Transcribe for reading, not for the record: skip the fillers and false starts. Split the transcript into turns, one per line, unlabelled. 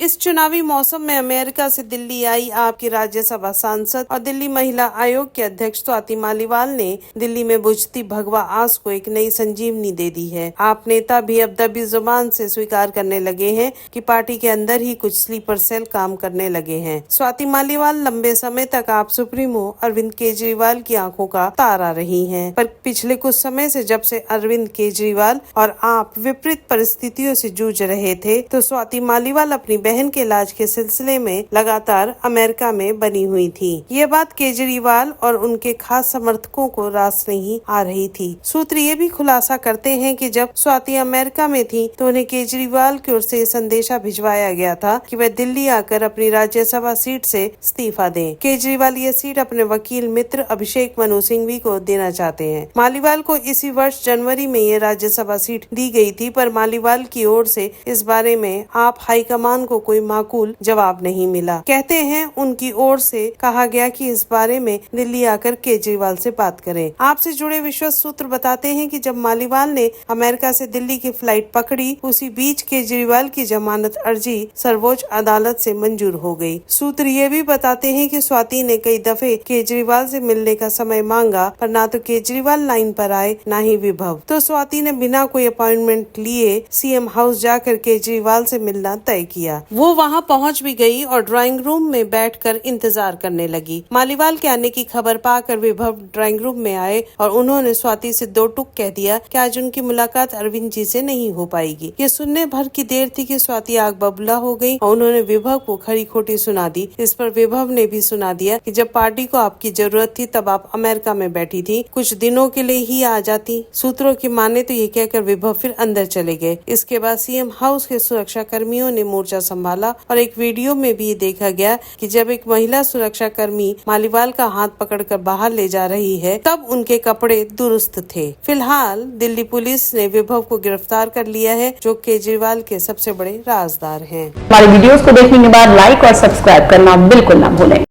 इस चुनावी मौसम में अमेरिका से दिल्ली आई आपकी राज्यसभा सांसद और दिल्ली महिला आयोग के अध्यक्ष स्वाति मालीवाल ने दिल्ली में बुझती भगवा आस को एक नई संजीवनी दे दी है। आप नेता भी अब दबी जुबान से स्वीकार करने लगे हैं कि पार्टी के अंदर ही कुछ स्लीपर सेल काम करने लगे हैं। स्वाति मालीवाल लंबे समय तक आप सुप्रीमो अरविंद केजरीवाल की आंखों का तारा रही हैं, पर पिछले कुछ समय से जब से अरविंद केजरीवाल और आप विपरीत परिस्थितियों से जूझ रहे थे, तो स्वाति मालीवाल अपनी बहन के इलाज के सिलसिले में लगातार अमेरिका में बनी हुई थी। ये बात केजरीवाल और उनके खास समर्थकों को रास नहीं आ रही थी। सूत्र ये भी खुलासा करते हैं कि जब स्वाति अमेरिका में थी तो उन्हें केजरीवाल की ओर से संदेशा भिजवाया गया था कि वह दिल्ली आकर अपनी राज्यसभा सीट से इस्तीफा दें। केजरीवाल ये सीट अपने वकील मित्र अभिषेक मनु सिंघवी को देना चाहते हैं। मालीवाल को इसी वर्ष जनवरी में ये राज्यसभा सीट दी गई थी, पर मालीवाल की ओर से इस बारे में आप हाईकमान को कोई माकूल जवाब नहीं मिला। कहते हैं उनकी ओर से कहा गया कि इस बारे में दिल्ली आकर केजरीवाल से बात करें। आपसे जुड़े विश्वस्त सूत्र बताते हैं कि जब मालीवाल ने अमेरिका से दिल्ली की फ्लाइट पकड़ी, उसी बीच केजरीवाल की जमानत अर्जी सर्वोच्च अदालत से मंजूर हो गई। सूत्र ये भी बताते हैं कि स्वाति ने कई दफे केजरीवाल से मिलने का समय मांगा, पर ना तो केजरीवाल लाइन पर आए ना ही विभव। तो स्वाति ने बिना कोई अपॉइंटमेंट लिए सीएम हाउस जाकर केजरीवाल से मिलना तय किया। वो वहां पहुंच भी गई और ड्राइंग रूम में बैठकर इंतजार करने लगी। मालीवाल के आने की खबर पाकर विभव ड्राइंग रूम में आए और उन्होंने स्वाति से दो टूक कह दिया कि आज उनकी मुलाकात अरविंद जी से नहीं हो पाएगी। ये सुनने भर की देर थी कि स्वाति आग बबूला हो गई और उन्होंने विभव को खरी खोटी सुना दी। इस पर विभव ने भी सुना दिया कि जब पार्टी को आपकी जरूरत थी तब आप अमेरिका में बैठी थी, कुछ दिनों के लिए ही आ जाती। सूत्रों की माने तो ये कहकर विभव फिर अंदर चले गए। इसके बाद सीएम हाउस के सुरक्षा कर्मियों ने मोर्चा संभाला और एक वीडियो में भी देखा गया कि जब एक महिला सुरक्षा कर्मी मालीवाल का हाथ पकड़कर बाहर ले जा रही है, तब उनके कपड़े दुरुस्त थे। फिलहाल दिल्ली पुलिस ने विभव को गिरफ्तार कर लिया है, जो केजरीवाल के सबसे बड़े राजदार हैं।
हमारे वीडियोस को देखने के बाद लाइक और सब्सक्राइब करना बिल्कुल ना भूलें।